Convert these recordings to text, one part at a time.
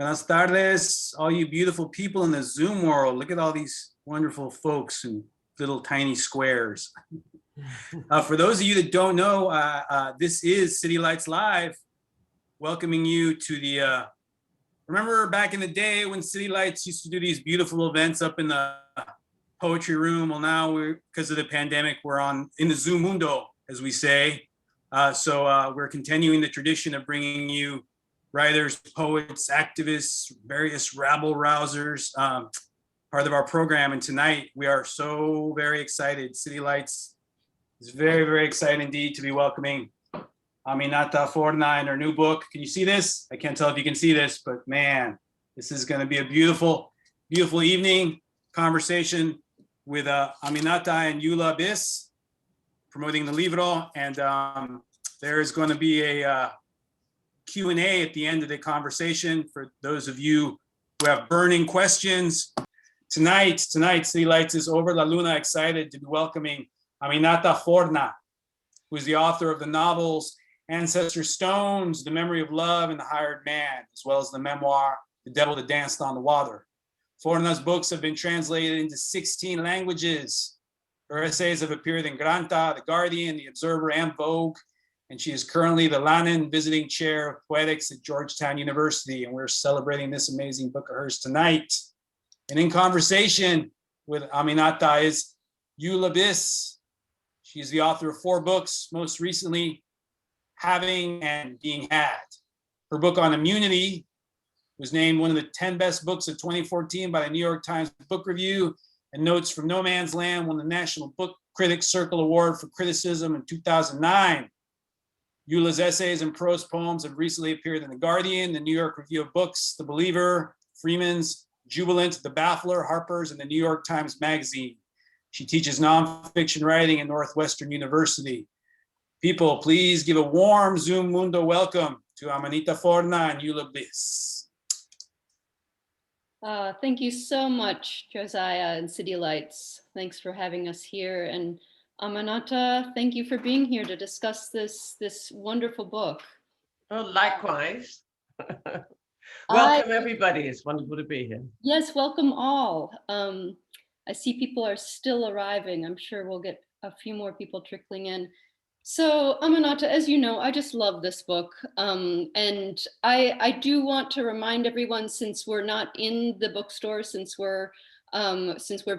Buenas tardes, all you beautiful people in the Zoom world. Look at all these wonderful folks in little tiny squares. For those of you that don't know, this is City Lights Live, welcoming you to the, remember back in the day when City Lights used to do these beautiful events up in the poetry room? Well, now because of the pandemic, we're in the Zoom mundo, as we say. So we're continuing the tradition of bringing you writers, poets, activists, various rabble rousers, part of our program. And tonight we are so very excited. City Lights is very, very excited indeed to be welcoming Aminatta Forna in her new book. Can you see this? I can't tell if you can see this, but man, this is going to be a beautiful, beautiful evening conversation with Aminatta and Eula Biss, promoting the libro. And there is going to be a Q&A at the end of the conversation for those of you who have burning questions. Tonight, City Lights is over La Luna excited to be welcoming Aminatta Forna, who is the author of the novels Ancestor Stones, The Memory of Love, and The Hired Man, as well as the memoir The Devil That Danced on the Water. Forna's books have been translated into 16 languages. Her essays have appeared in Granta, The Guardian, The Observer, and Vogue. And she is currently the Lannan Visiting Chair of Poetics at Georgetown University. And we're celebrating this amazing book of hers tonight. And in conversation with Aminatta is Eula Biss. She's the author of 4 books, most recently, Having and Being Had. Her book on immunity was named one of the 10 best books of 2014 by the New York Times Book Review, and Notes from No Man's Land won the National Book Critics Circle Award for Criticism in 2009. Eula's essays and prose poems have recently appeared in The Guardian, the New York Review of Books, The Believer, Freeman's, Jubilant, The Baffler, Harper's, and the New York Times Magazine. She teaches nonfiction writing at Northwestern University. People, please give a warm Zoom Mundo welcome to Aminatta Forna and Eula Biss. Thank you so much, Josiah and City Lights. Thanks for having us here. And Aminatta, thank you for being here to discuss this wonderful book. Oh, likewise. Welcome, everybody. It's wonderful to be here. Yes, welcome all. I see people are still arriving. I'm sure we'll get a few more people trickling in. So Aminatta, as you know, I just love this book. And I do want to remind everyone, since we're not in the bookstore, since we're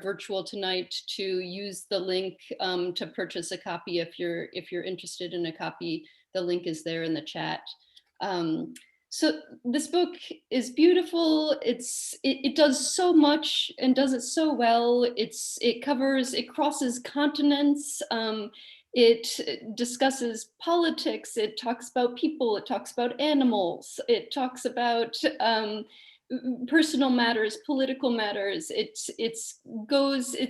virtual tonight, to use the link to purchase a copy if you're interested in a copy. The link is there in the chat. So this book is beautiful. It does so much and does it so well. It crosses continents. It discusses politics. It talks about people. It talks about animals. It talks about personal matters, political matters. It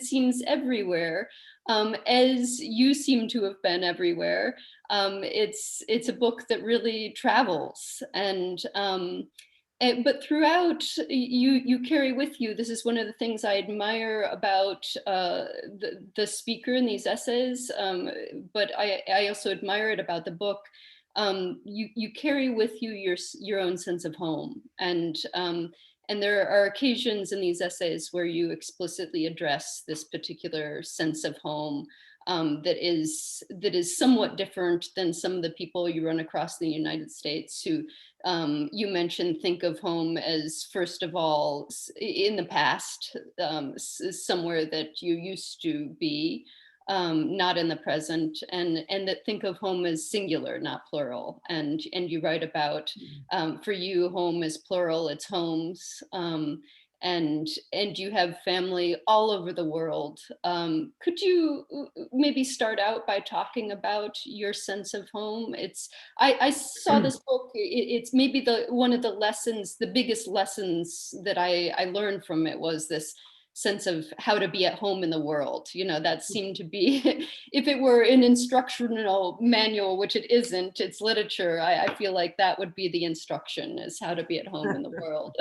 seems everywhere, as you seem to have been everywhere. It's a book that really travels, but throughout, you carry with you. This is one of the things I admire about the speaker in these essays, but I also admire it about the book. You carry with you your own sense of home, and there are occasions in these essays where you explicitly address this particular sense of home that is somewhat different than some of the people you run across in the United States who you mentioned think of home as, first of all, in the past, somewhere that you used to be, not in the present, and that think of home as singular, not plural. And you write about, for you, home is plural, it's homes. And you have family all over the world. Could you maybe start out by talking about your sense of home? I saw this book. It's maybe one of the lessons, the biggest lessons that I learned from it was this sense of how to be at home in the world. You know, that seemed to be, if it were an instructional manual, which it isn't, it's literature. I feel like that would be the instruction, is how to be at home in the world.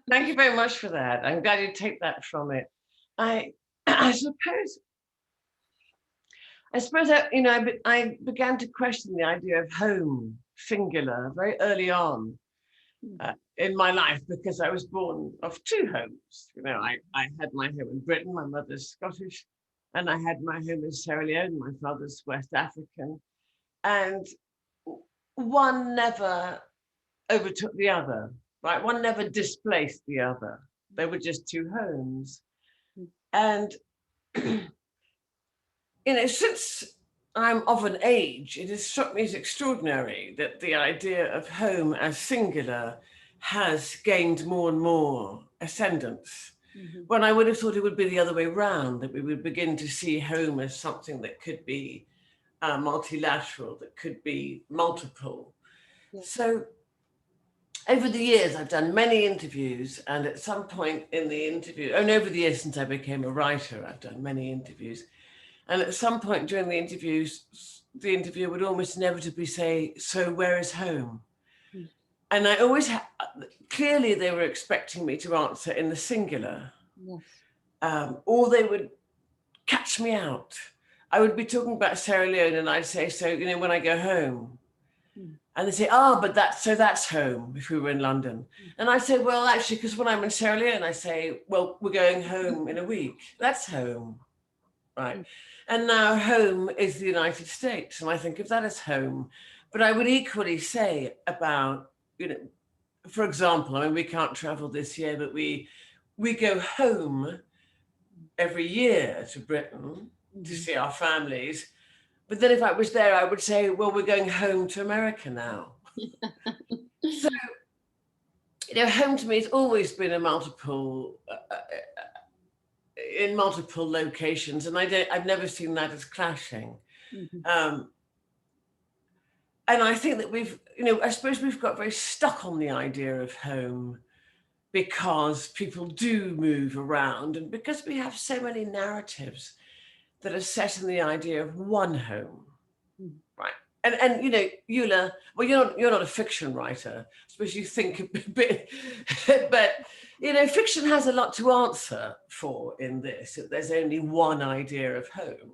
Thank you very much for that. I'm glad you take that from it. I suppose that, you know, I began to question the idea of home, singular, very early on. in my life, because I was born of two homes. You know, I had my home in Britain, my mother's Scottish, and I had my home in Sierra Leone, my father's West African. And one never overtook the other, right? One never displaced the other. They were just two homes. And, you know, since I'm of an age, it has struck me as extraordinary that the idea of home as singular has gained more and more ascendance. When I would have thought it would be the other way around, that we would begin to see home as something that could be multilateral, that could be multiple. Yeah. So over the years, I've done many interviews, and at some point in the interview, and over the years since I became a writer, I've done many interviews. And at some point during the interviews, the interviewer would almost inevitably say, "So where is home?" And I always, clearly they were expecting me to answer in the singular. Yes. Or they would catch me out. I would be talking about Sierra Leone and I'd say, "So, you know, when I go home," and they say, "Oh, but that's home," if we were in London. And I say, "Well, actually, because when I'm in Sierra Leone, I say, well, we're going home in a week. That's home." Right. And now home is the United States. And I think of that as home. But I would equally say about, you know, for example, I mean, we can't travel this year, but we go home every year to Britain to see our families. But then if I was there, I would say, well, we're going home to America now. So, you know, home to me has always been a multiple, in multiple locations, and I've never seen that as clashing. And I think that we've, you know, I suppose we've got very stuck on the idea of home because people do move around, and because we have so many narratives that are set in the idea of one home, right? And you know, Eula, well, you're not a fiction writer. I suppose you think a bit, but you know, fiction has a lot to answer for in this. There's only one idea of home.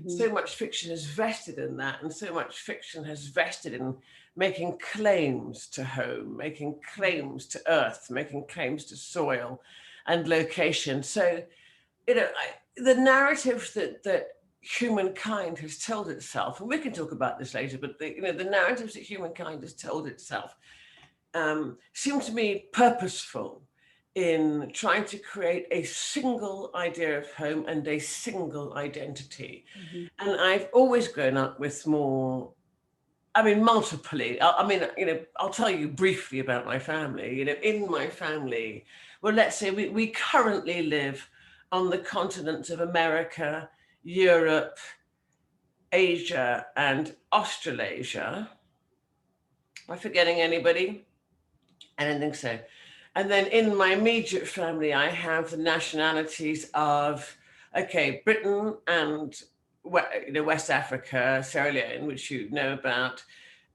So much fiction is vested in that, and so much fiction has vested in making claims to home, making claims to earth, making claims to soil and location. So, you know, the narrative that humankind has told itself, and we can talk about this later, but the narratives that humankind has told itself seem to me purposeful in trying to create a single idea of home and a single identity. And I've always grown up with more, I mean, multiply. I mean, you know, I'll tell you briefly about my family. You know, in my family, well, let's say we currently live on the continents of America, Europe, Asia, and Australasia. Am I forgetting anybody? I don't think so. And then in my immediate family, I have the nationalities of, okay, Britain and West Africa, Sierra Leone, which you know about.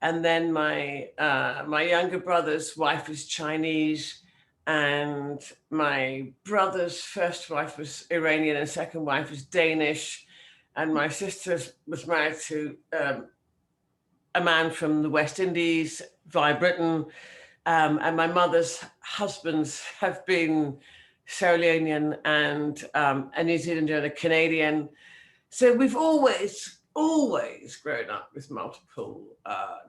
And then my younger brother's wife is Chinese, and my brother's first wife was Iranian and second wife was Danish. And my sister was married to a man from the West Indies via Britain. And my mother's husbands have been Sierra Leonean and a New Zealander and a Canadian. So we've always grown up with multiple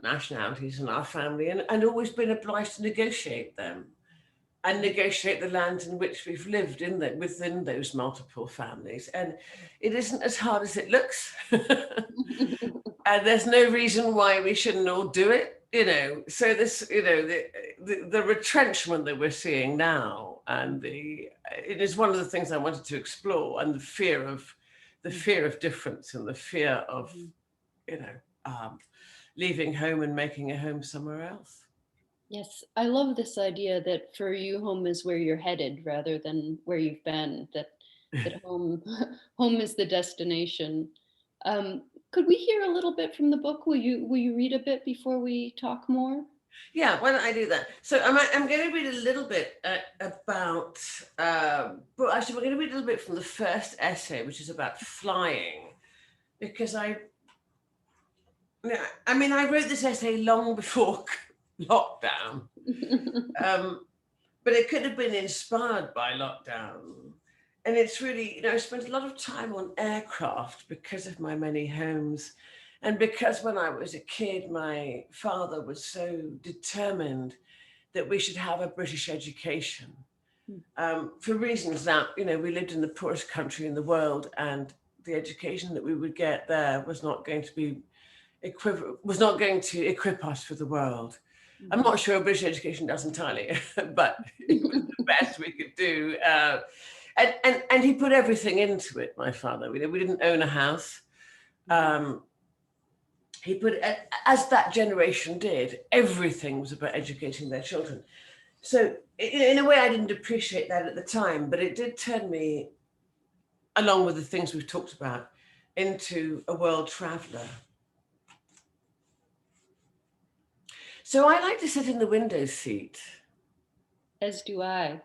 nationalities in our family, and always been obliged to negotiate them and negotiate the lands in which we've lived within those multiple families. And it isn't as hard as it looks. And there's no reason why we shouldn't all do it, you know. So this, you know, the retrenchment that we're seeing now, and it is one of the things I wanted to explore, and the fear of difference, and the fear of, you know, leaving home and making a home somewhere else. Yes, I love this idea that for you, home is where you're headed rather than where you've been. That home is the destination. Could we hear a little bit from the book? Will you read a bit before we talk more? Yeah, why don't I do that? So I'm going to read a little bit about, well, actually, we're going to read a little bit from the first essay, which is about flying, because I mean, I wrote this essay long before lockdown. But it could have been inspired by lockdown. And it's really, I spent a lot of time on aircraft because of my many homes. And because when I was a kid, my father was so determined that we should have a British education. For reasons that, we lived in the poorest country in the world, and the education that we would get there was not going to equip us for the world. I'm not sure British education does entirely, but it was the best we could do. And he put everything into it, my father. We didn't own a house. He put, as that generation did, everything was about educating their children. So in a way, I didn't appreciate that at the time, but it did turn me, along with the things we've talked about, into a world traveler. So I like to sit in the window seat. As do I.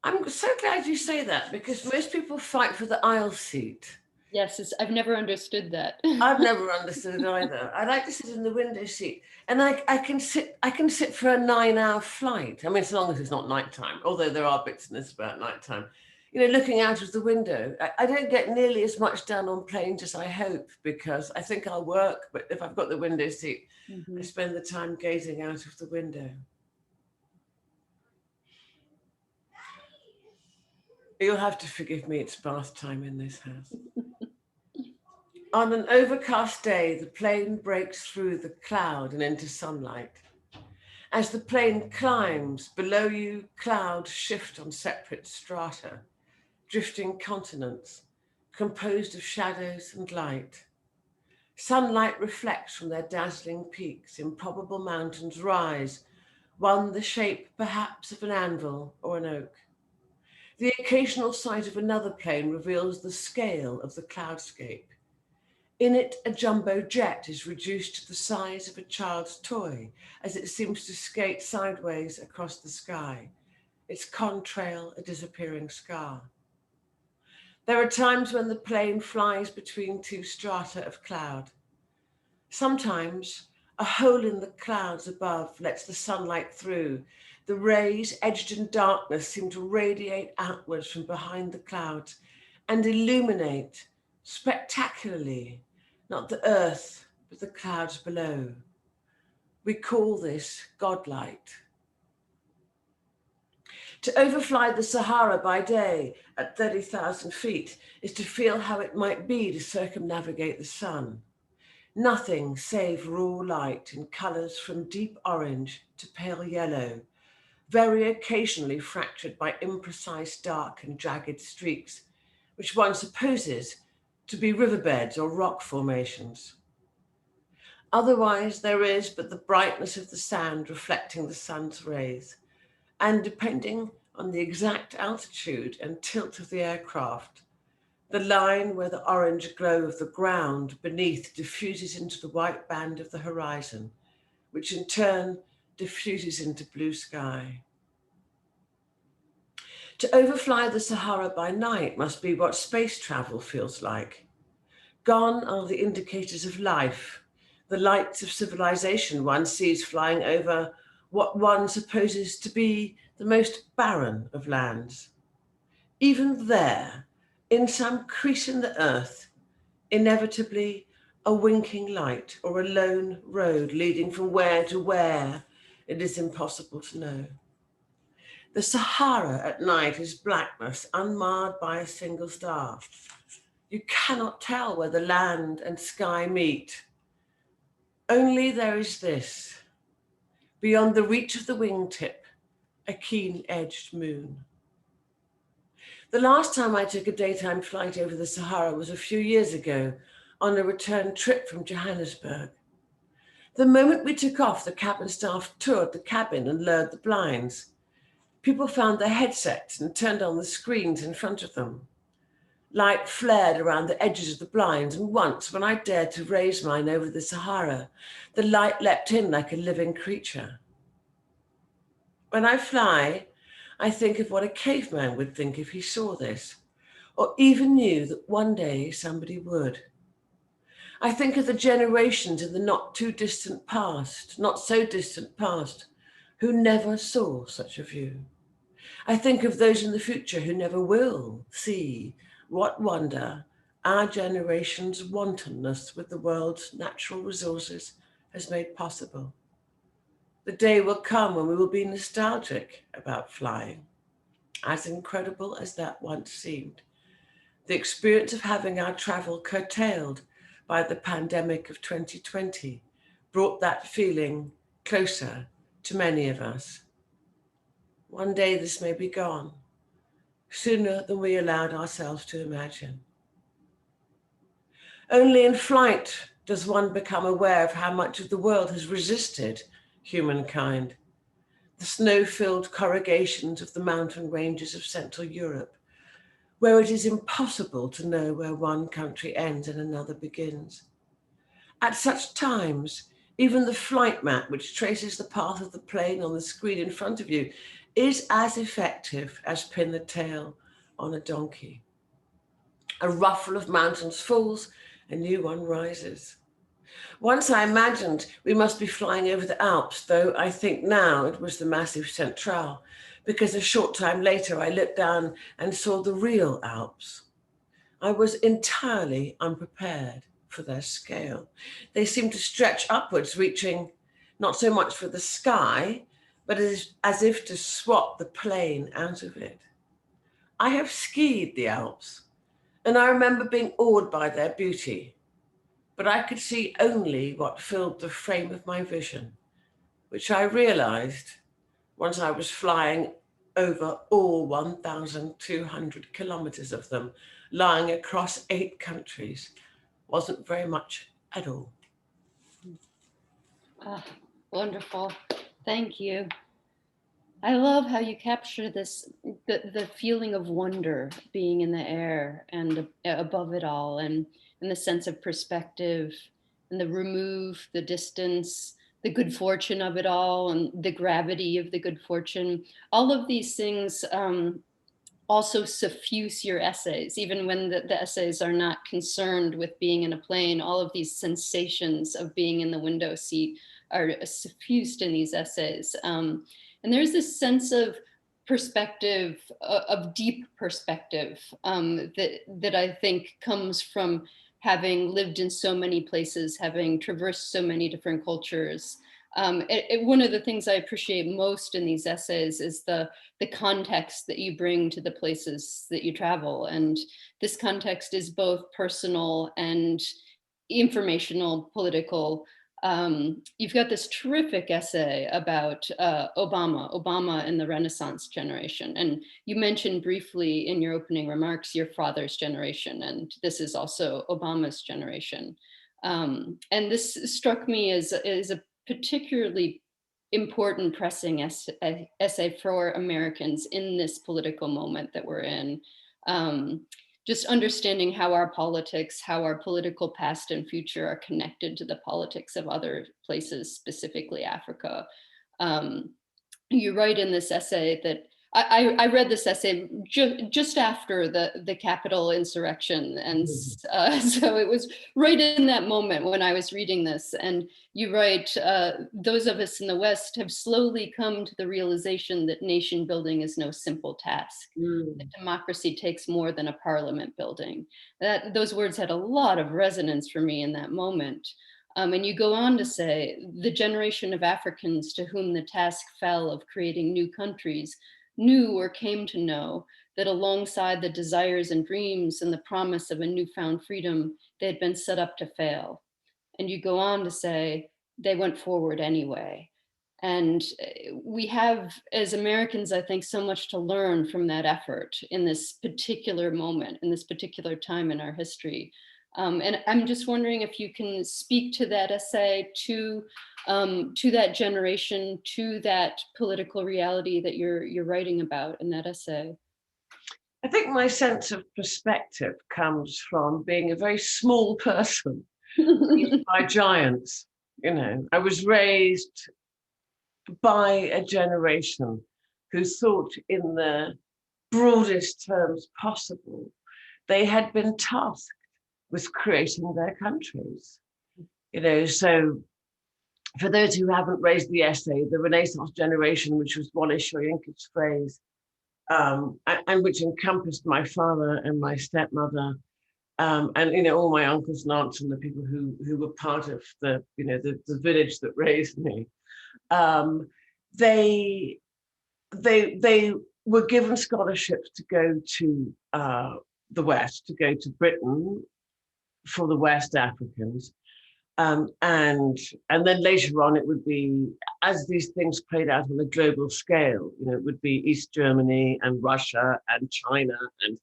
I'm so glad you say that, because most people fight for the aisle seat. Yes, I've never understood that. I've never understood it either. I like to sit in the window seat, and I can sit for a 9-hour flight. I mean, as long as it's not nighttime, although there are bits in this about nighttime. Looking out of the window. I don't get nearly as much done on planes as I hope, because I think I'll work, but if I've got the window seat, I spend the time gazing out of the window. You'll have to forgive me, it's bath time in this house. On an overcast day, the plane breaks through the cloud and into sunlight. As the plane climbs, below you, clouds shift on separate strata, drifting continents, composed of shadows and light. Sunlight reflects from their dazzling peaks, improbable mountains rise, one the shape perhaps of an anvil or an oak. The occasional sight of another plane reveals the scale of the cloudscape. In it, a jumbo jet is reduced to the size of a child's toy as it seems to skate sideways across the sky, its contrail a disappearing scar. There are times when the plane flies between two strata of cloud. Sometimes a hole in the clouds above lets the sunlight through. The rays, edged in darkness, seem to radiate outwards from behind the clouds and illuminate spectacularly, not the earth, but the clouds below. We call this godlight. To overfly the Sahara by day at 30,000 feet is to feel how it might be to circumnavigate the sun. Nothing save raw light in colors from deep orange to pale yellow, very occasionally fractured by imprecise dark and jagged streaks, which one supposes to be riverbeds or rock formations. Otherwise, there is but the brightness of the sand reflecting the sun's rays, and depending on the exact altitude and tilt of the aircraft, the line where the orange glow of the ground beneath diffuses into the white band of the horizon, which in turn diffuses into blue sky. To overfly the Sahara by night must be what space travel feels like. Gone are the indicators of life, the lights of civilization one sees flying over what one supposes to be the most barren of lands. Even there, in some crease in the earth, inevitably a winking light or a lone road leading from where to where, it is impossible to know. The Sahara at night is blackness, unmarred by a single star. You cannot tell where the land and sky meet. Only there is this, beyond the reach of the wingtip, a keen-edged moon. The last time I took a daytime flight over the Sahara was a few years ago on a return trip from Johannesburg. The moment we took off, the cabin staff toured the cabin and lowered the blinds. People found their headsets and turned on the screens in front of them. Light flared around the edges of the blinds, and once, when I dared to raise mine over the Sahara, the light leapt in like a living creature. When I fly, I think of what a caveman would think if he saw this, or even knew that one day somebody would. I think of the generations in the not too distant past, not so distant past, who never saw such a view. I think of those in the future who never will see what wonder our generation's wantonness with the world's natural resources has made possible. The day will come when we will be nostalgic about flying, as incredible as that once seemed. The experience of having our travel curtailed by the pandemic of 2020 brought that feeling closer to many of us. One day this may be gone, sooner than we allowed ourselves to imagine. Only in flight does one become aware of how much of the world has resisted humankind. The snow-filled corrugations of the mountain ranges of Central Europe, where it is impossible to know where one country ends and another begins. At such times, even the flight map, which traces the path of the plane on the screen in front of you, is as effective as pin the tail on a donkey. A ruffle of mountains falls, a new one rises. Once I imagined we must be flying over the Alps, though I think now it was the Massif Central, because a short time later I looked down and saw the real Alps. I was entirely unprepared for their scale. They seemed to stretch upwards, reaching not so much for the sky, but as if to swap the plane out of it. I have skied the Alps, and I remember being awed by their beauty, but I could see only what filled the frame of my vision, which I realized once I was flying over all 1,200 kilometers of them, lying across 8 countries, wasn't very much at all. Ah, wonderful. Thank you. I love how you capture this, the feeling of wonder being in the air and above it all, and the sense of perspective and the remove, the distance, the good fortune of it all, and the gravity of the good fortune. All of these things also suffuse your essays, even when the essays are not concerned with being in a plane. All of these sensations of being in the window seat are suffused in these essays. And there's this sense of perspective, of deep perspective, that I think comes from having lived in so many places, having traversed so many different cultures. One of the things I appreciate most in these essays is the context that you bring to the places that you travel. And this context is both personal and informational, political. You've got this terrific essay about Obama and the Renaissance generation. And you mentioned briefly in your opening remarks, your father's generation, and this is also Obama's generation. And this struck me as a particularly important, pressing essay for Americans in this political moment that we're in. Just understanding how our politics, how our political past and future are connected to the politics of other places, specifically Africa. You write in this essay that I read this essay just after the Capitol insurrection. And so it was right in that moment when I was reading this. And you write, those of us in the West have slowly come to the realization that nation building is no simple task. That democracy takes more than a parliament building. Those words had a lot of resonance for me in that moment. And you go on to say, the generation of Africans to whom the task fell of creating new countries knew or came to know that alongside the desires and dreams and the promise of a newfound freedom, they had been set up to fail. And you go on to say, they went forward anyway. And we have, as Americans, I think, so much to learn from that effort in this particular moment, in this particular time in our history. And I'm just wondering if you can speak to that essay, to that generation, to that political reality that you're writing about in that essay. I think my sense of perspective comes from being a very small person by giants. You know, I was raised by a generation who thought in the broadest terms possible. They had been tasked with creating their countries. You know, so for those who haven't raised the essay, the Renaissance generation, which was Wole Soyinka's phrase, and which encompassed my father and my stepmother, and all my uncles and aunts and the people who were part of the the village that raised me. They were given scholarships to go to the West, to go to Britain for the West Africans. And then later on, it would be, as these things played out on a global scale, it would be East Germany and Russia and China and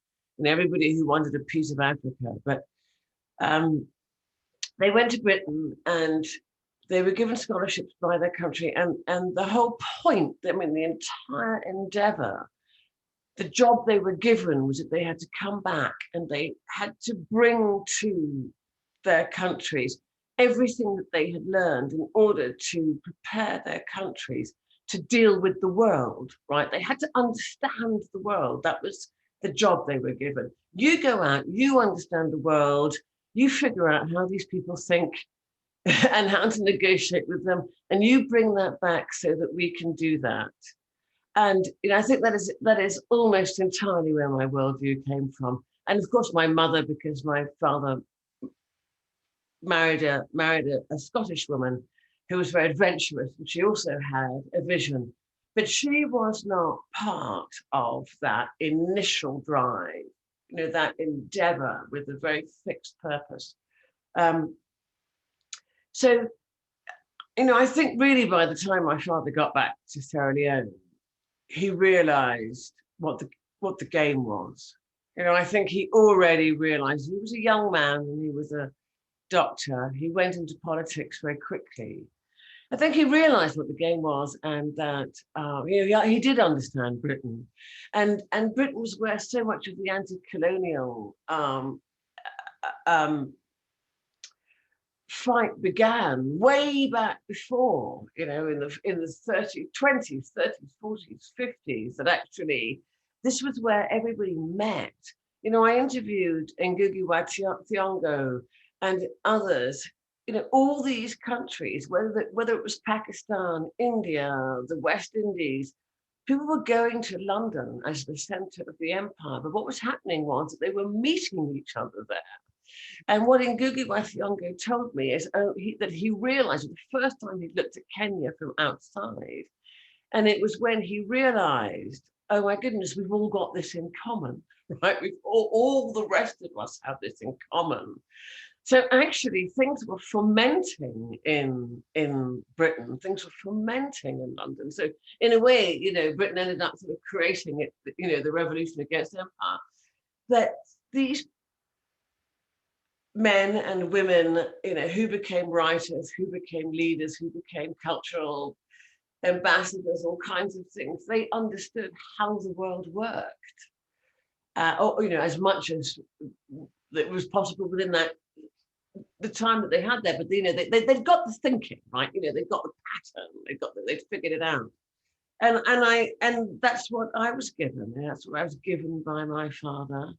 everybody who wanted a piece of Africa. But they went to Britain and they were given scholarships by their country. And the whole point, the entire endeavor, the job they were given was that they had to come back and they had to bring to their countries everything that they had learned in order to prepare their countries to deal with the world, right? They had to understand the world. That was the job they were given. You go out, you understand the world, you figure out how these people think and how to negotiate with them, and you bring that back so that we can do that. And I think that is almost entirely where my worldview came from. And of course, my mother, because my father married a Scottish woman who was very adventurous, and she also had a vision, but she was not part of that initial drive, that endeavor with a very fixed purpose. So, I think really by the time my father got back to Sierra Leone, he realized what the game was. I think he already realized. He was a young man and he was a doctor. He went into politics very quickly. I think he realized what the game was, and that he did understand Britain, and Britain was where so much of the anti-colonial fight began way back before, in the 20s, 30s, 40s, 50s. That actually this was where everybody met. I interviewed Ngugi wa Thiong'o and others. All these countries, whether it was Pakistan, India, the West Indies, people were going to London as the center of the empire. But what was happening was that they were meeting each other there. And what Ngugi wa Thiong'o told me is that he realized the first time he looked at Kenya from outside, and it was when he realized, oh my goodness, we've all got this in common, right? We've all the rest of us have this in common. So actually, things were fermenting in Britain. Things were fermenting in London. So in a way, Britain ended up sort of creating it, the revolution against empire. That these men and women, who became writers, who became leaders, who became cultural ambassadors, all kinds of things, they understood how the world worked, as much as it was possible within the time that they had there. But they've got the thinking, right? They've got the pattern, they've figured it out. And that's what I was given. That's what I was given by my father.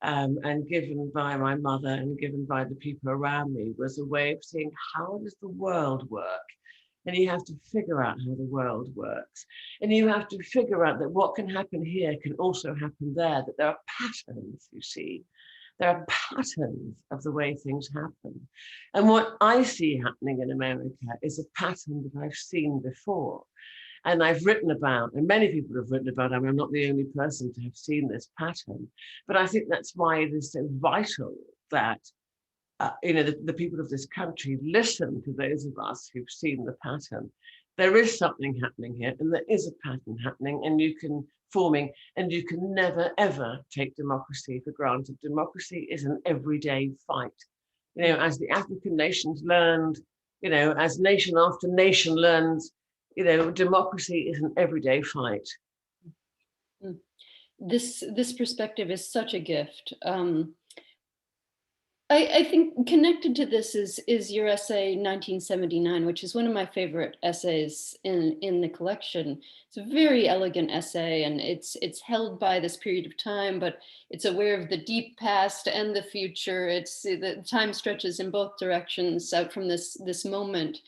And given by my mother and given by the people around me, was a way of seeing how does the world work. And you have to figure out how the world works. And you have to figure out that what can happen here can also happen there, that there are patterns, you see. There are patterns of the way things happen. And what I see happening in America is a pattern that I've seen before. And I've written about, and many people have written about, I'm not the only person to have seen this pattern, but I think that's why it is so vital that, the people of this country listen to those of us who've seen the pattern. There is something happening here, and there is a pattern happening, and you can never, ever take democracy for granted. Democracy is an everyday fight. As the African nations learned, as nation after nation learns, democracy is an everyday fight. This perspective is such a gift. I think connected to this is your essay 1979, which is one of my favorite essays in the collection. It's a very elegant essay, and it's held by this period of time, but it's aware of the deep past and the future. The time stretches in both directions out from this moment.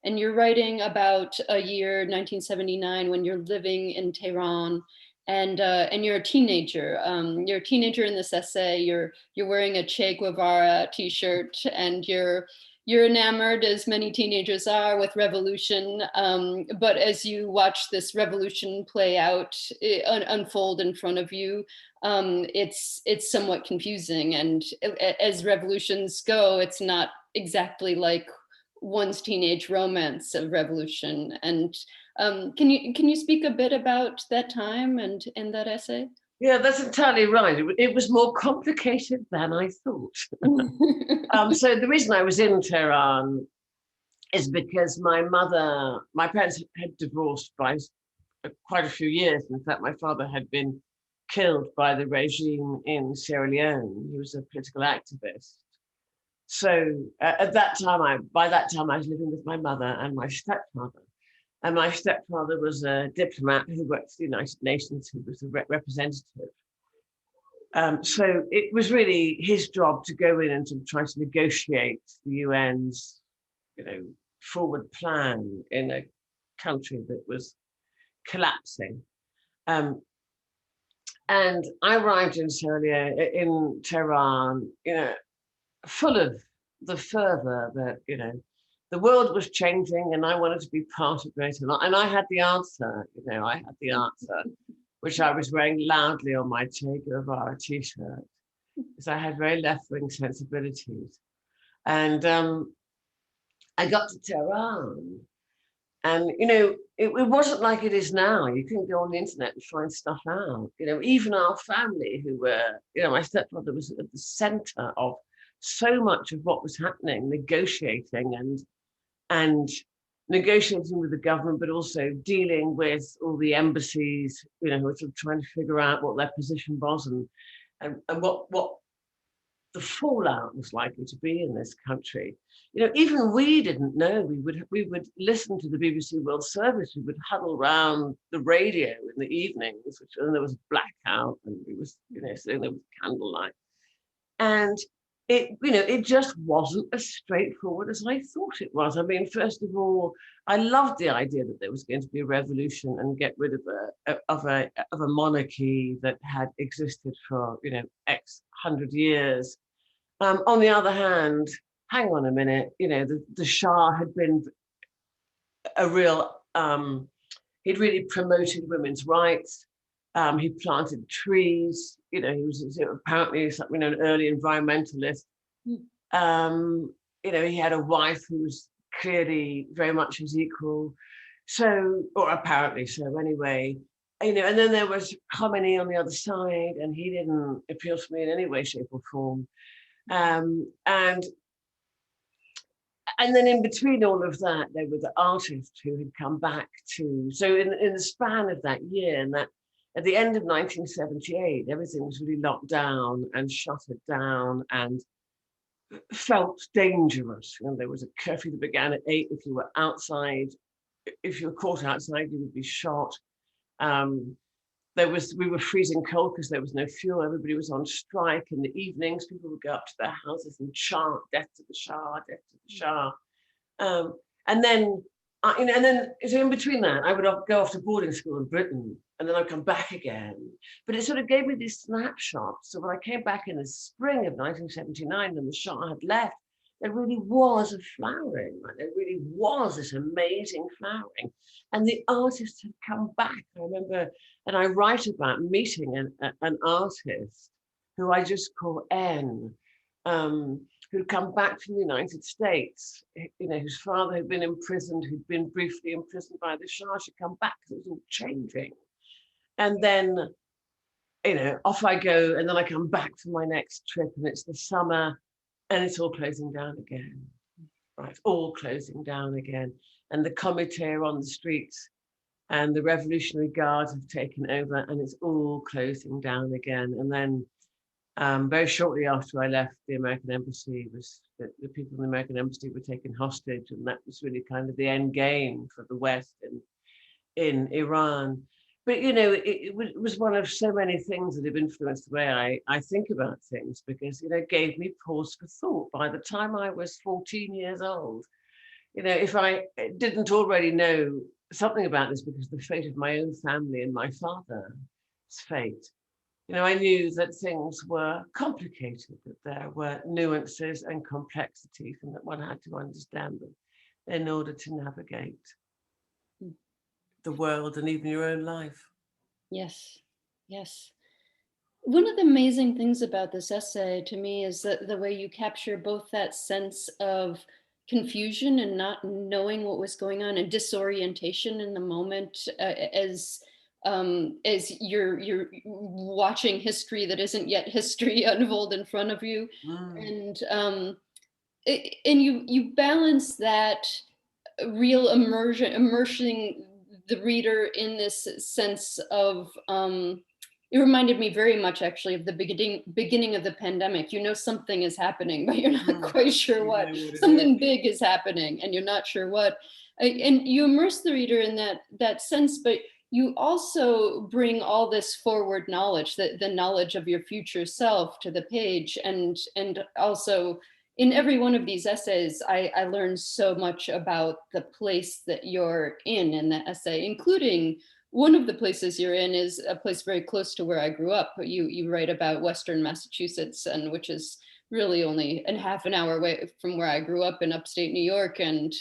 and you're writing about a year 1979 when you're living in Tehran, and you're a teenager. You're a teenager in this essay. You're wearing a Che Guevara t-shirt, and you're enamored, as many teenagers are, with revolution. But as you watch this revolution play out, unfold in front of you, it's somewhat confusing. And as revolutions go, it's not exactly like one's teenage romance of revolution. And can you speak a bit about that time and in that essay? Yeah, that's entirely right. It was more complicated than I thought. So the reason I was in Tehran is because my parents had divorced by quite a few years. In fact, my father had been killed by the regime in Sierra Leone. He was a political activist. So by that time, I was living with my mother and my stepfather. And my stepfather was a diplomat who worked for the United Nations, who was a representative. So it was really his job to go in and to try to negotiate the UN's, forward plan in a country that was collapsing. And I arrived in Tehran, full of the fervor that, the world was changing and I wanted to be part of it. And I had the answer, which I was wearing loudly on my Che Guevara t-shirt, because I had very left-wing sensibilities. And I got to Tehran, and it wasn't like it is now. You can go on the internet and find stuff out. Even our family, who were, my stepfather was at the center of so much of what was happening, negotiating and negotiating with the government, but also dealing with all the embassies, who were sort of trying to figure out what their position was and what the fallout was likely to be in this country. Even we didn't know. We would listen to the BBC World Service. We would huddle around the radio in the evenings, and there was blackout, and we was, sitting there with candlelight. And it just wasn't as straightforward as I thought it was. I mean, first of all, I loved the idea that there was going to be a revolution and get rid of a monarchy that had existed for X hundred years. On the other hand, hang on a minute, the Shah had been a real, he'd really promoted women's rights. He planted trees. He was apparently an early environmentalist. He had a wife who was clearly very much his equal. So, or apparently so anyway. And then there was Khomeini on the other side, and he didn't appeal to me in any way, shape, or form. And then in between all of that, there were the artists who had come back to. So in the span of that year, and that at the end of 1978, everything was really locked down and shuttered down and felt dangerous. There was a curfew that began at 8. If you were outside, if you were caught outside, you would be shot. We were freezing cold because there was no fuel. Everybody was on strike. In the evenings, people would go up to their houses and chant "Death to the Shah, death to the Shah." And then so in between that, I would go off to boarding school in Britain, and then I'd come back again. But it sort of gave me these snapshots. So when I came back in the spring of 1979, and the Shah had left, there really was a flowering. Right? There really was this amazing flowering, and the artists had come back. I remember, and I write about meeting an artist who I just call N. Who'd come back from the United States, whose father had been imprisoned, who'd been briefly imprisoned by the Shah. She'd come back because it was all changing. And then, off I go, and then I come back for my next trip, and it's the summer, and it's all closing down again. Right, it's all closing down again. And the comité are on the streets, and the Revolutionary Guards have taken over, and it's all closing down again. And then very shortly after I left the American embassy, the people in the American embassy were taken hostage, and that was really kind of the end game for the West in Iran. But it was one of so many things that have influenced the way I think about things, because it gave me pause for thought. By the time I was 14 years old, if I didn't already know something about this because of the fate of my own family and my father's fate, I knew that things were complicated, that there were nuances and complexities, and that one had to understand them in order to navigate the world and even your own life. Yes, yes. One of the amazing things about this essay to me is that the way you capture both that sense of confusion and not knowing what was going on and disorientation in the moment, as you're watching history that isn't yet history unfold in front of you, and and you balance that real immersing the reader in this sense of it reminded me very much actually of the beginning of the pandemic. Something is happening, but you're not quite sure what. Something big is happening and you're not sure what. And you immerse the reader in that sense, but you also bring all this forward knowledge, the knowledge of your future self to the page. And also in every one of these essays, I learned so much about the place that you're in the essay, including one of the places you're in is a place very close to where I grew up. You write about Western Massachusetts, and which is really only a half an hour away from where I grew up in upstate New York. And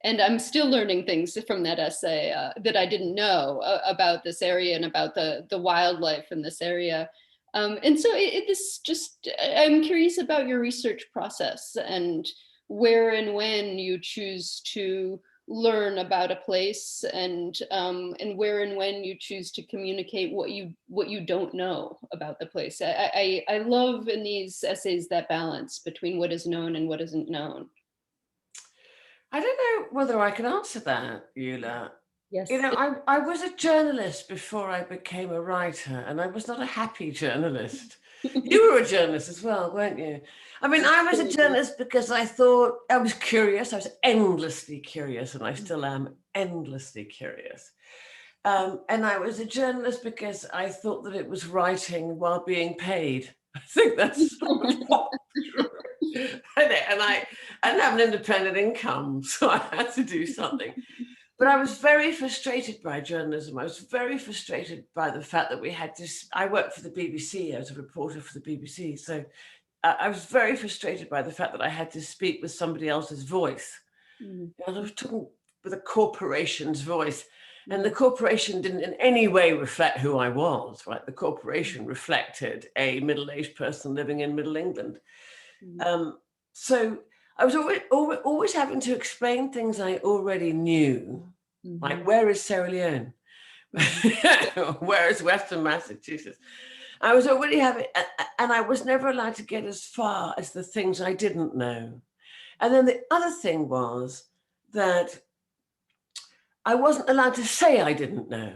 I'm still learning things from that essay that I didn't know about this area and about the wildlife in this area. And so I'm curious about your research process and where and when you choose to learn about a place, and where and when you choose to communicate what you don't know about the place. I love in these essays that balance between what is known and what isn't known. I don't know whether I can answer that, Eula. Yes. I was a journalist before I became a writer, and I was not a happy journalist. You were a journalist as well, weren't you? I mean, I was a journalist because I thought I was curious. I was endlessly curious, and I still am endlessly curious. And I was a journalist because I thought that it was writing while being paid. I think that's and I didn't have an independent income, so I had to do something. But I was very frustrated by journalism. I was very frustrated by the fact that we had to, I worked for the BBC, I was a reporter for the BBC. So I was very frustrated by the fact that I had to speak with somebody else's voice. I was talking with a corporation's voice, and the corporation didn't in any way reflect who I was, right? The corporation reflected a middle-aged person living in Middle England. So I was always having to explain things I already knew, like where is Sierra Leone? Where is Western Massachusetts? I was already having, and I was never allowed to get as far as the things I didn't know. And then the other thing was that I wasn't allowed to say I didn't know,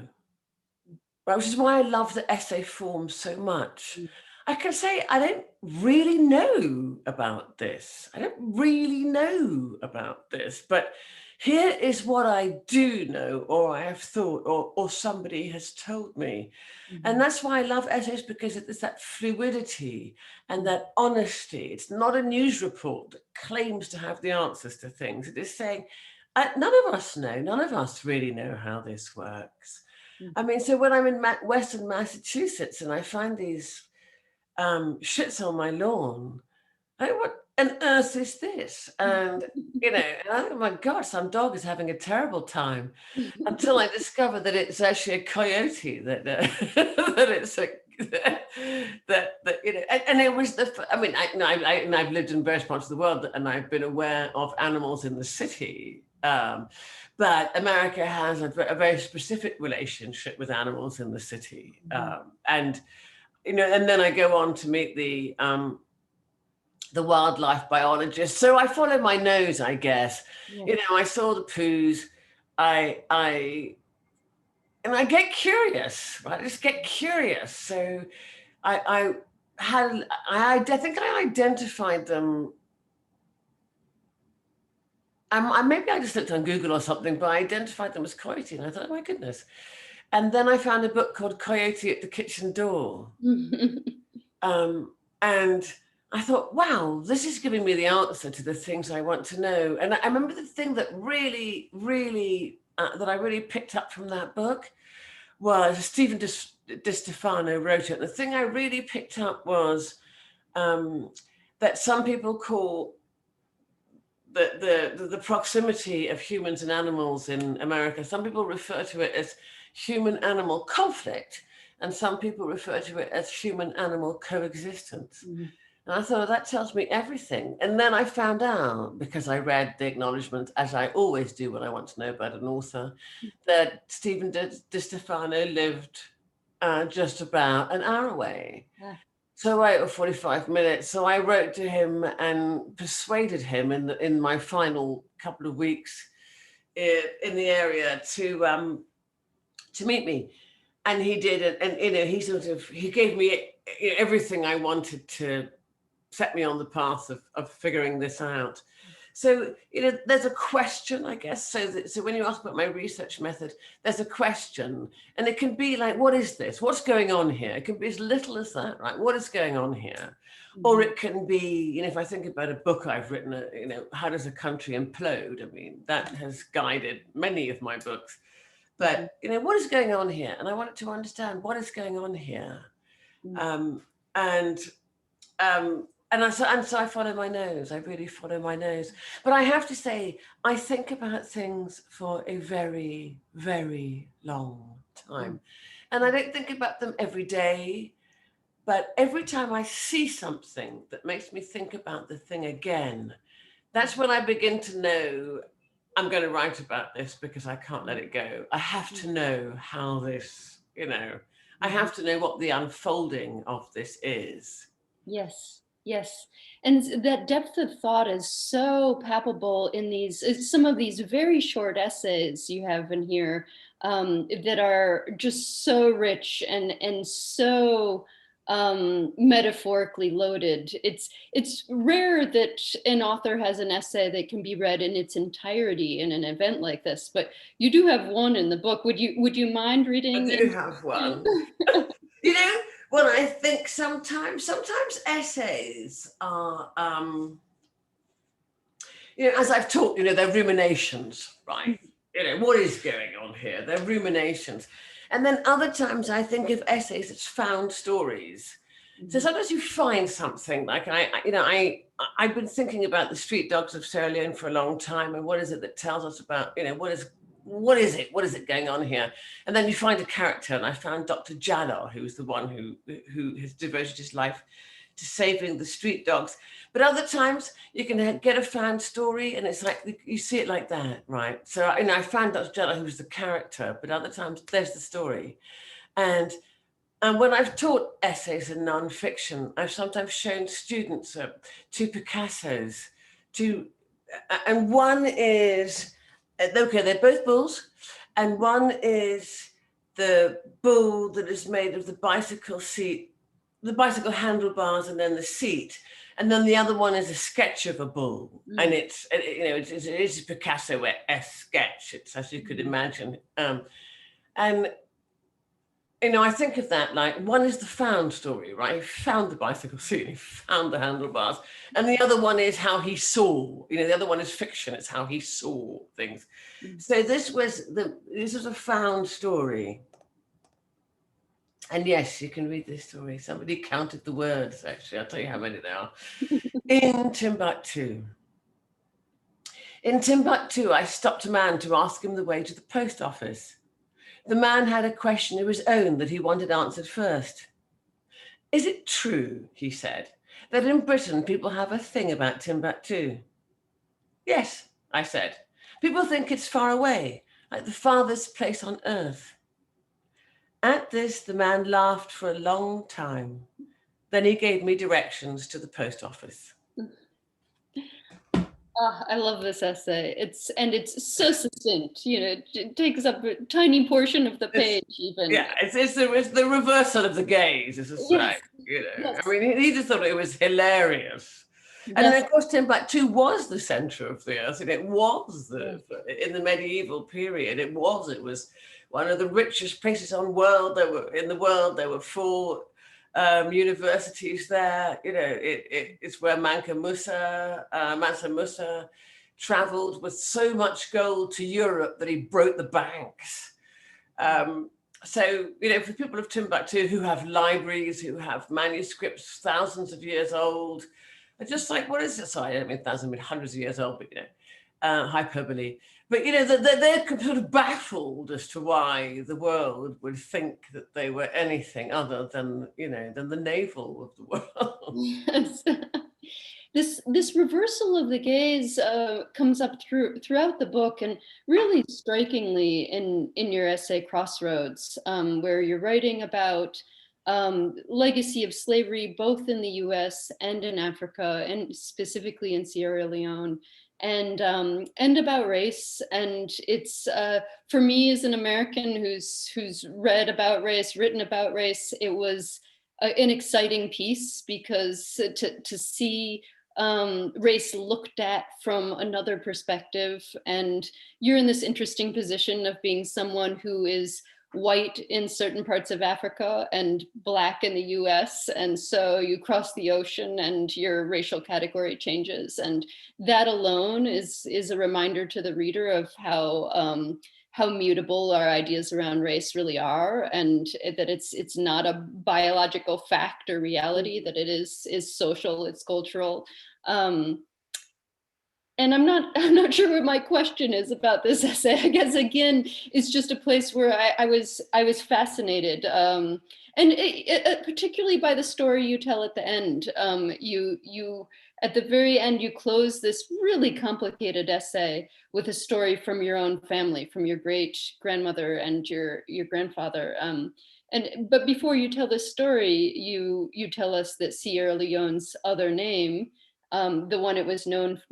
right? Which is why I love the essay form so much. I can say, I don't really know about this. I don't really know about this, but here is what I do know, or I have thought, or somebody has told me. And that's why I love essays, because it's that fluidity and that honesty. It's not a news report that claims to have the answers to things. It is saying, none of us know, none of us really know how this works. I mean, so when I'm in Western Massachusetts and I find these shits on my lawn, what on earth is this? And and I think, oh my God, some dog is having a terrible time, until I discover that it's actually a coyote, that that it's a that and it was I've lived in various parts of the world and I've been aware of animals in the city, but America has a very specific relationship with animals in the city, and then I go on to meet the wildlife biologist. So I follow my nose, I guess. Yeah. I saw the poos. I get curious, right? I just get curious. So I think I identified them. Maybe I just looked on Google or something, but I identified them as coyote, and I thought, oh my goodness. And then I found a book called Coyote at the Kitchen Door. And I thought, wow, this is giving me the answer to the things I want to know. And I remember the thing that really, really, that I really picked up from that book was Stephen Di Stefano wrote it. The thing I really picked up was that some people call the proximity of humans and animals in America, some people refer to it as human-animal conflict, and some people refer to it as human-animal coexistence. Mhm. And I thought, that tells me everything. And then I found out, because I read the acknowledgement, as I always do when I want to know about an author, that Stephen Di Stefano lived just about an hour away. Yeah. So or 45 minutes. So I wrote to him and persuaded him in my final couple of weeks in the area to meet me. And he did it. And, he gave me everything I wanted to set me on the path of figuring this out. So, there's a question, I guess. So when you ask about my research method, there's a question, and it can be like, what is this? What's going on here? It can be as little as that, right? What is going on here? Or it can be, if I think about a book I've written, how does a country implode? I mean, that has guided many of my books. But, what is going on here? And I wanted to understand what is going on here. And so I follow my nose. I really follow my nose. But I have to say, I think about things for a very, very long time. And I don't think about them every day. But every time I see something that makes me think about the thing again, that's when I begin to know I'm going to write about this, because I can't let it go. I have to know how this, I have to know what the unfolding of this is. Yes. Yes. And that depth of thought is so palpable in some of these very short essays you have in here, that are just so rich and so metaphorically loaded. It's rare that an author has an essay that can be read in its entirety in an event like this, but you do have one in the book. Would you mind reading? I do have one. When I think sometimes essays are, as I've talked, they're ruminations, right? What is going on here? They're ruminations. And then other times I think of essays as found stories. So sometimes you find something like I've been thinking about the street dogs of Sierra Leone for a long time, and what is it that tells us about, what is it going on here? And then you find a character, and I found Dr. Jalal, who's the one who has devoted his life to saving the street dogs. But other times you can get a found story, and it's like, you see it like that, right? So I found Dr. Jalal, who's the character, but other times there's the story. And when I've taught essays in nonfiction, I've sometimes shown students two Picassos, and one is, okay, they're both bulls, and one is the bull that is made of the bicycle seat, the bicycle handlebars, and then the seat, and then the other one is a sketch of a bull, and it is a Picasso-esque sketch. It's, as you could imagine, and I think of that like, one is the found story, right? He found the bicycle seat, he found the handlebars. And the other one is how he saw, the other one is fiction. It's how he saw things. So this was a found story. And yes, you can read this story. Somebody counted the words, actually. I'll tell you how many there are. In Timbuktu. In Timbuktu, I stopped a man to ask him the way to the post office. The man had a question of his own that he wanted answered first. Is it true, he said, that in Britain people have a thing about Timbuktu? Yes, I said. People think it's far away, like the farthest place on earth. At this, the man laughed for a long time. Then he gave me directions to the post office. Oh, I love this essay. It's so succinct. It takes up a tiny portion of the page, even. Yeah, it's the reversal of the gaze, is a right. Yes. I mean, he just thought it was hilarious. And then, of course, Timbuktu was the center of the earth, and it was in the medieval period. It was one of the richest places in the world. There were 4 universities there. You know, it's where Mansa Musa traveled with so much gold to Europe that he broke the banks. So, you know, for people of Timbuktu who have libraries, who have manuscripts thousands of years old, are just like, what is it? Sorry, I don't mean thousands, I mean hundreds of years old, but, you know, hyperbole. But, you know, they're sort of baffled as to why the world would think that they were anything other than, you know, than the navel of the world. Yes. This reversal of the gaze comes up throughout the book, and really strikingly in your essay Crossroads, where you're writing about legacy of slavery both in the U.S. and in Africa, and specifically in Sierra Leone, and about race. And it's for me as an American who's read about race, written about race, it was an exciting piece, because to see race looked at from another perspective. And you're in this interesting position of being someone who is white in certain parts of Africa and Black in the US. And so you cross the ocean and your racial category changes. And that alone is a reminder to the reader of how mutable our ideas around race really are, and that it's not a biological fact or reality, that it is social, it's cultural. And I'm not sure what my question is about this essay. I guess again, it's just a place where I was fascinated, and particularly by the story you tell at the end. You at the very end, you close this really complicated essay with a story from your own family, from your great grandmother and your grandfather. But before you tell this story, you tell us that Sierra Leone's other name, the one it was known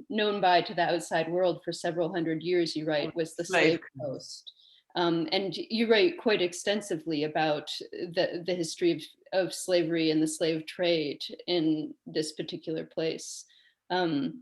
by to the outside world for several hundred years, you write, was the Slave Coast. And you write quite extensively about the history of slavery and the slave trade in this particular place. Do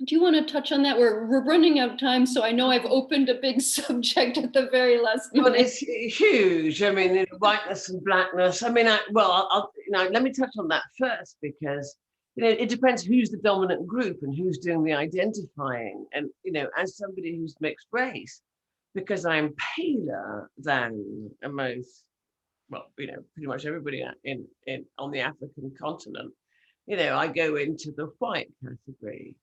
you want to touch on that? We're running out of time, so I know I've opened a big subject at the very last minute. Well, it's huge. I mean, whiteness and blackness. I mean, I'll let me touch on that first, because you know, it depends who's the dominant group and who's doing the identifying. And, you know, as somebody who's mixed race, because I'm paler than most, well, you know, pretty much everybody on the African continent, you know, I go into the white category.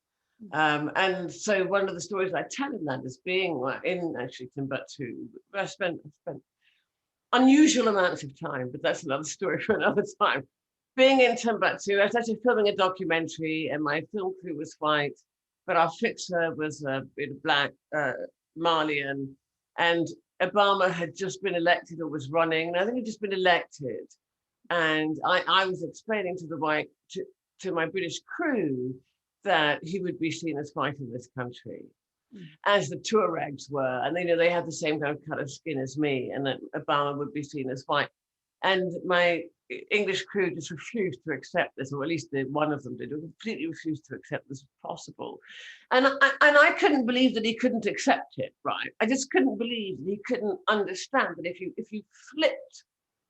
And so one of the stories I tell in that is being in actually Timbuktu. I spent unusual amounts of time, but that's another story for another time. Being in Timbuktu, I was actually filming a documentary, and my film crew was white, but our fixer was a Black Malian, and Obama had just been elected or was running, and I think he'd just been elected. And I was explaining to my British crew that he would be seen as white in this country, as the Tuaregs were, and they had the same kind of color skin as me, and that Obama would be seen as white. And my English crew just refused to accept this, or at least one of them did, completely refused to accept this as possible. And I couldn't believe that he couldn't accept it, right? I just couldn't believe that he couldn't understand that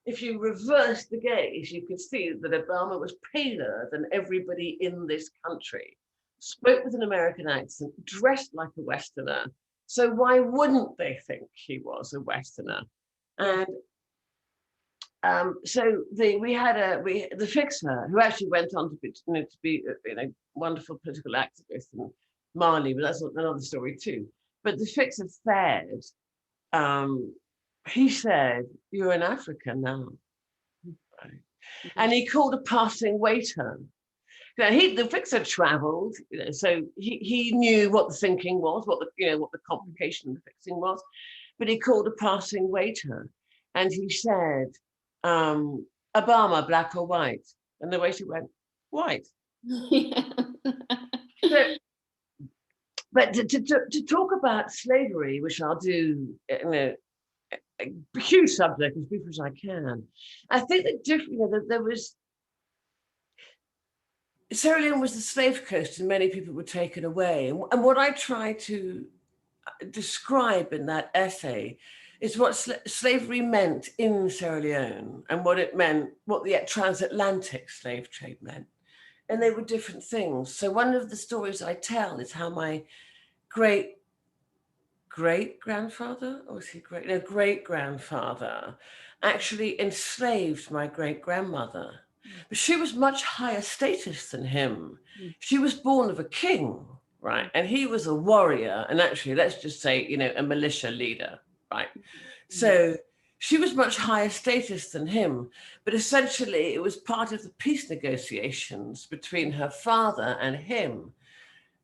if you reversed the gaze, you could see that Obama was paler than everybody in this country, spoke with an American accent, dressed like a Westerner. So why wouldn't they think he was a Westerner? And so the fixer, who actually went on to be a wonderful political activist in Mali, but that's another story too. But the fixer said, he said, "You're an African now," right? And he called a passing waiter. Now, the fixer travelled, so he knew what the thinking was, what the complication of the fixing was, but he called a passing waiter, and he said, "Obama, black or white?" And the waiter went, "White." Yeah. So, but to talk about slavery, which I'll do, a huge subject as brief as I can, I think that there was, Sierra Leone was the slave coast, and many people were taken away. And what I try to describe in that essay is what slavery meant in Sierra Leone and what it meant, what the transatlantic slave trade meant. And they were different things. So one of the stories I tell is how my great-grandfather, or was he great? No, great-grandfather actually enslaved my great-grandmother. But she was much higher status than him. She was born of a king, right? And he was a warrior, and actually, let's just say, you know, a militia leader, right? So she was much higher status than him, but essentially it was part of the peace negotiations between her father and him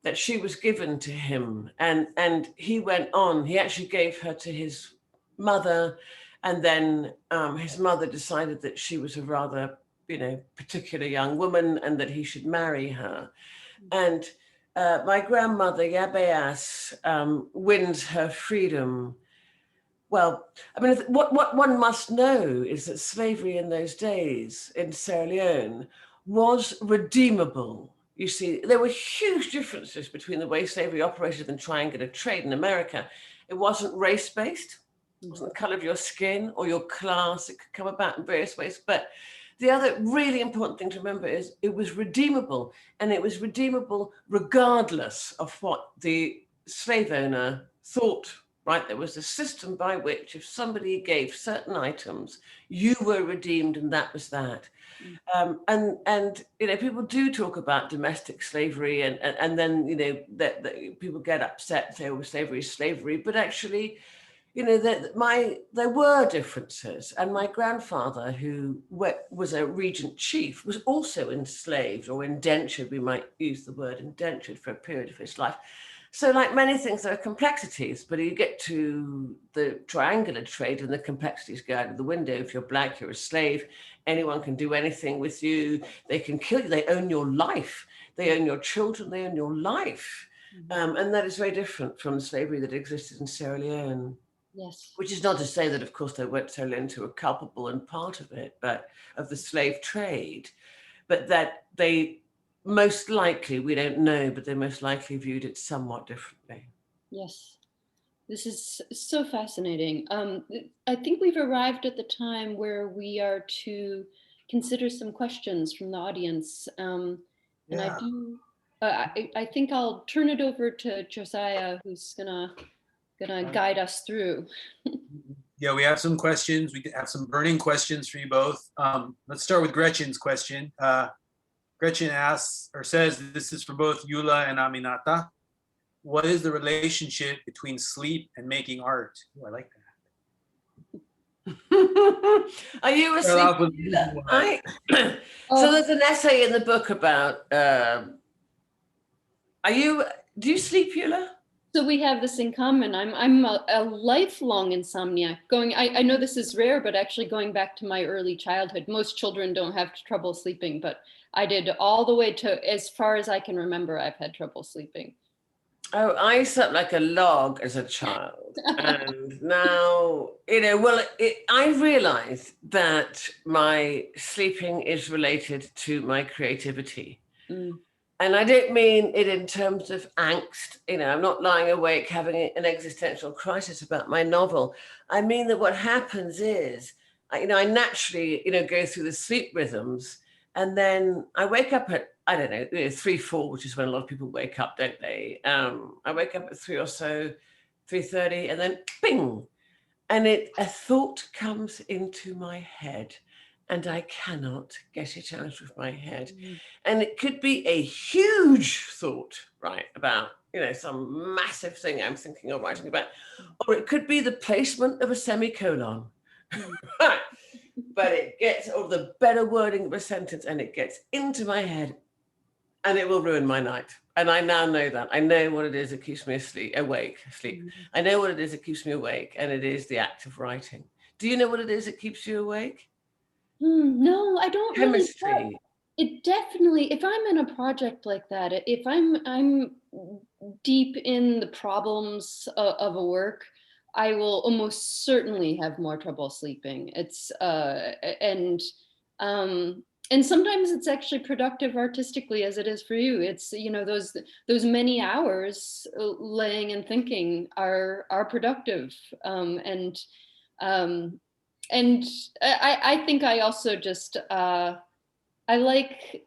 that she was given to him. And he went on, he actually gave her to his mother, and then his mother decided that she was a rather, you know, particular young woman and that he should marry her. And my grandmother, Yabeas, wins her freedom. Well, I mean, what one must know is that slavery in those days in Sierra Leone was redeemable. You see, there were huge differences between the way slavery operated and triangular trade in America. It wasn't race-based. It wasn't the color of your skin or your class. It could come about in various ways. But the other really important thing to remember is it was redeemable, and it was redeemable regardless of what the slave owner thought. Right, there was a system by which if somebody gave certain items, you were redeemed, and that was that. And you know, people do talk about domestic slavery, and then you know that people get upset and say, "Oh, slavery is slavery," but actually, you know, there were differences. And my grandfather, who was a regent chief, was also enslaved or indentured. We might use the word indentured for a period of his life. So like many things, there are complexities, but you get to the triangular trade and the complexities go out of the window. If you're Black, you're a slave. Anyone can do anything with you. They can kill you. They own your life. They own your children. They own your life. And that is very different from the slavery that existed in Sierra Leone. Yes. Which is not to say that, of course, they weren't Sierra Leoneans who were culpable and part of it, but of the slave trade, but that they most likely, we don't know, but they most likely viewed it somewhat differently. Yes, this is so fascinating. I think we've arrived at the time where we are to consider some questions from the audience. And I think I'll turn it over to Josiah, who's gonna guide us through. Yeah, we have some questions. We have some burning questions for you both. Let's start with Gretchen's question. Gretchen asks or says, this is for both Eula and Aminatta. What is the relationship between sleep and making art? Oh, I like that. Are you a sleep? So there's an essay in the book about, do you sleep, Eula? So we have this in common. I'm a lifelong insomniac. I know this is rare, but actually going back to my early childhood, most children don't have trouble sleeping, but I did all the way to as far as I can remember. I've had trouble sleeping. Oh, I slept like a log as a child, and now you know. Well, I realized that my sleeping is related to my creativity. And I don't mean it in terms of angst. You know, I'm not lying awake having an existential crisis about my novel. I mean that what happens is, you know, I naturally, you know, go through the sleep rhythms, and then I wake up at, I don't know, 3, 4, which is when a lot of people wake up, don't they? I wake up at 3 or so, 3:30, and then bing, and a thought comes into my head. And I cannot get it out of my head. And it could be a huge thought, right, about, you know, some massive thing I'm thinking or writing about, or it could be the placement of a semicolon. But it gets, or the better wording of a sentence, and it gets into my head, and it will ruin my night. And I now know that. I know what it is that keeps me awake. I know what it is that keeps me awake, and it is the act of writing. Do you know what it is that keeps you awake? No, I don't. Chemistry. Really. It definitely, if I'm in a project like that, if I'm deep in the problems of a work, I will almost certainly have more trouble sleeping. It's and sometimes it's actually productive artistically, as it is for you. It's, you know, those many hours laying and thinking are productive, and And I think I also just, I like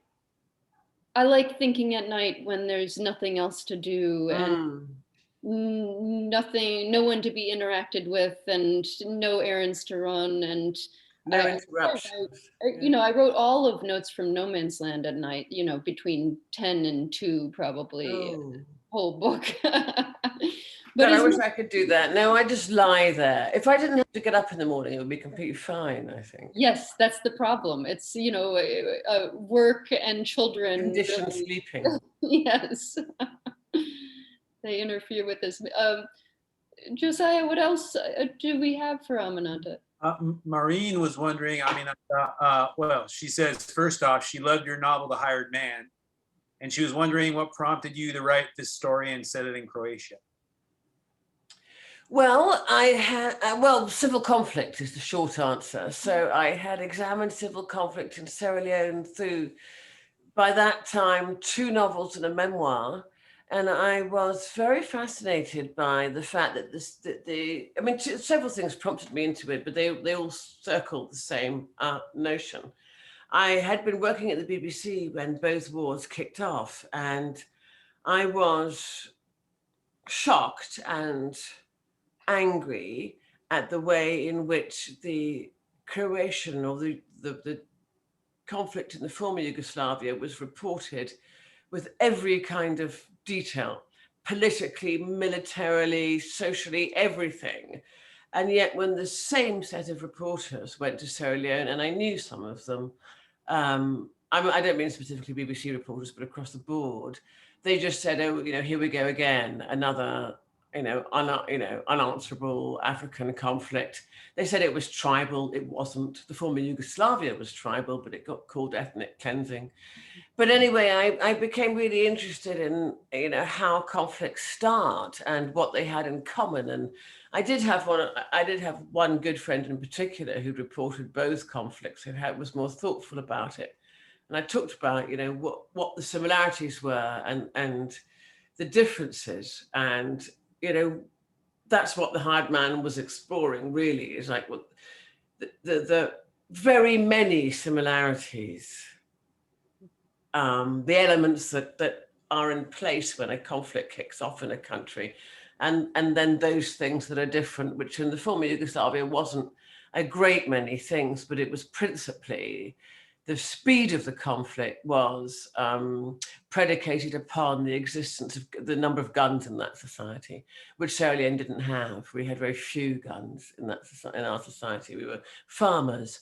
thinking at night when there's nothing else to do and nothing, no one to be interacted with and no errands to run. And No interruptions. I wrote all of Notes from No Man's Land at night, between 10 and 2, probably, Oh. whole book. But But I wish I could do that. No, I just lie there. If I didn't have to get up in the morning, it would be completely fine, I think. yes, that's the problem. It's, work and children. Conditioned Really, sleeping. yes. They interfere with this. Josiah, what else do we have for Aminatta? Maureen was wondering, I mean, well, she says, first off, she loved your novel, The Hired Man. And she was wondering what prompted you to write this story and set it in Croatia. Well, civil conflict is the short answer. So I had examined civil conflict in Sierra Leone through, by that time, 2 novels and a memoir. And I was very fascinated by the fact that several things prompted me into it, but they all circled the same notion. I had been working at the BBC when both wars kicked off, and I was shocked and angry at the way in which the Croatian or the conflict in the former Yugoslavia was reported with every kind of detail, politically, militarily, socially, everything. And yet when the same set of reporters went to Sierra Leone, and I knew some of them, I don't mean specifically BBC reporters, but across the board, they just said, oh, here we go again, another unanswerable African conflict. They said it was tribal. It wasn't. The former Yugoslavia was tribal, but it got called ethnic cleansing. But anyway, I became really interested in, how conflicts start and what they had in common. And I did have one good friend in particular who reported both conflicts and was more thoughtful about it. And I talked about, what the similarities were and the differences. And that's what The Hired Man was exploring, really, is like what the very many similarities, the elements that are in place when a conflict kicks off in a country, and then those things that are different, which in the former Yugoslavia wasn't a great many things, but it was principally the speed of the conflict was predicated upon the existence of the number of guns in that society, which Sierra Leone didn't have. We had very few guns in our society. We were farmers,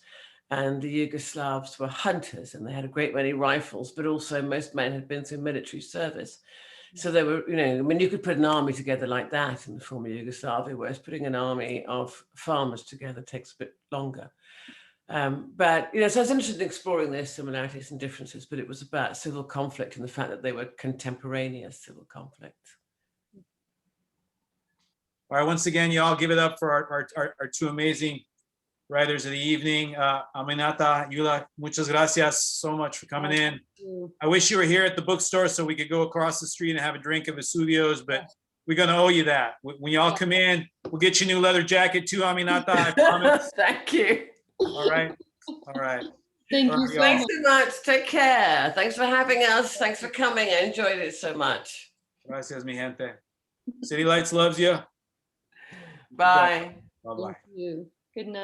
and the Yugoslavs were hunters, and they had a great many rifles, but also most men had been through military service. So they were, you could put an army together like that in the former Yugoslavia, whereas putting an army of farmers together takes a bit longer. So I was interested in exploring their similarities and differences, but it was about civil conflict and the fact that they were contemporaneous civil conflicts. All right, once again, y'all give it up for our 2 amazing writers of the evening. Aminatta, Eula, muchas gracias so much for coming in. I wish you were here at the bookstore so we could go across the street and have a drink of Vesuvios, but we're going to owe you that. When y'all come in, we'll get you a new leather jacket too, Aminatta, I promise. Thank you. All right. Thank you so much. Thanks so much. Take care. Thanks for having us. Thanks for coming. I enjoyed it so much. Gracias, mi gente. City Lights loves you. Bye. Bye-bye. Thank you. Good night.